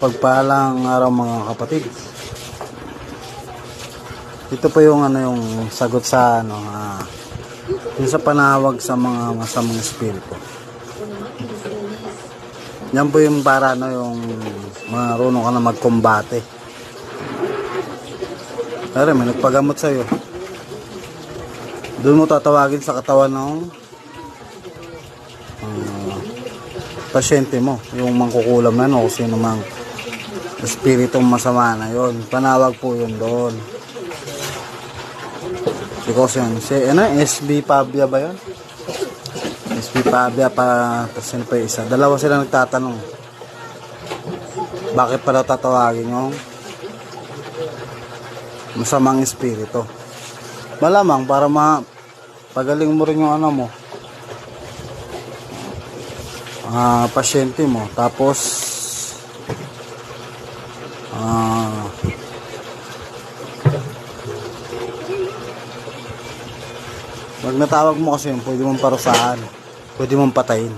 Pagpalang araw mga kapatid. Ito po yung yung sagot sa yung sa panawag sa mga masamang espiritu. Yan po yung para yung marunong ka na magkumbate. Pero may nagpagamot sa iyo. Doon mo tatawagin sa katawan ng pasyente mo, yung mangkukulam na o sino mang espiritong masama na yon, panawag po yun doon. Because yun, SB Pabia ba yun? SB Pabia pa, tapos yun pa yung isa. Dalawa sila nagtatanong. Bakit pala tatawagin yung masamang espiritu? Malamang para pagaling mo rin yung mo. Pasyente mo. Tapos pag natawag mo kasi yun, pwede mong parusahan, pwede mong patayin.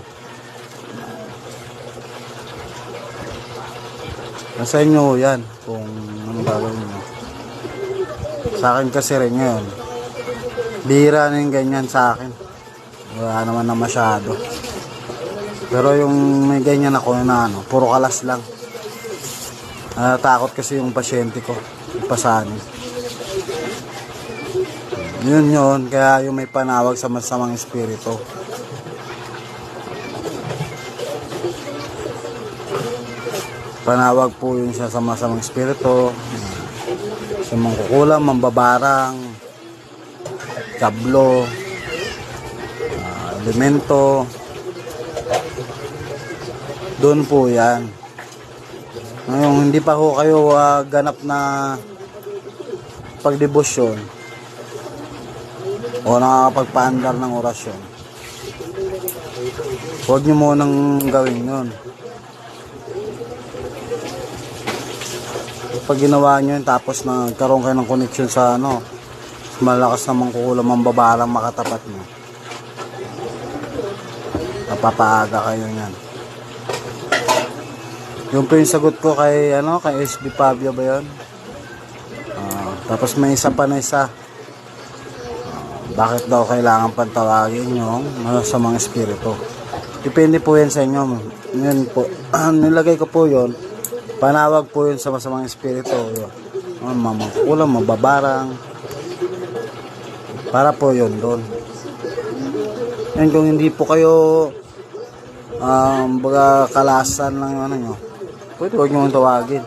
Nasa inyo yan kung anong gagawin mo. Sa akin kasi rin ngayon, bihira na yung ganyan sa akin, wala naman na masyado. Pero yung may ganyan ako na puro kalas lang. Takot kasi yung pasyente ko ipasanin. Yun, kaya yung may panawag sa masamang espiritu. Panawag po yun siya sa masamang espiritu, sa mangkukulam, mambabarang, kablo, elemento. Doon po yan. Ngayon, hindi pa ho kayo ganap na pagdebosyon o nakakapagpaandar ng orasyon, huwag nyo munang gawin yun. Pag ginawa nyo yun, tapos nagkaroon kayo ng connection sa malakas na mangkukulam ang babarang makatapat nyo, napapaaga kayo nyan. Yung po yung sagot ko kay kay SB Pabia ba yun? Tapos may isa pa na isa. Bakit daw kailangan pantawagin yung sa mga espiritu? Depende po yan sa inyo. Yun po. Nilagay ko po yun. Panawag po yun sa masamang espiritu. Mamangkulam, mababarang. Para po yun doon. Yan, kung hindi po kayo baga kalasan ng nyo, pwede huwag nyo tawagin.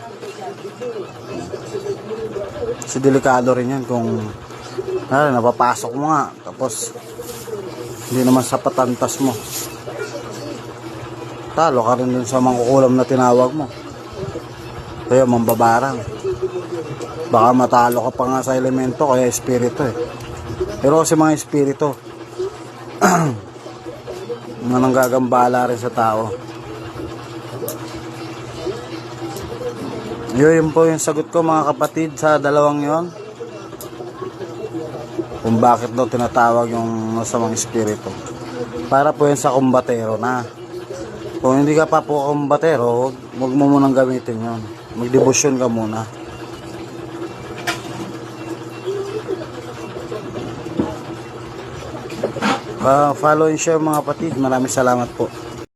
Kasi delikado rin yan kung napapasok mo nga tapos hindi naman sapat antas mo, talo ka rin dun sa mangkukulam na tinawag mo. Kaya mambabarang, baka matalo ka pa nga sa elemento kaya espiritu Pero kasi mga espiritu nanggagambala rin sa tao. Yun po yung sagot ko mga kapatid sa dalawang yon, kung bakit daw tinatawag yung masamang espiritu. Para po yan sa kumbatero na. Kung hindi ka pa po kumbatero, huwag mo munang gamitin yon. Magdebosyon ka muna. Follow and share mga kapatid. Maraming salamat po.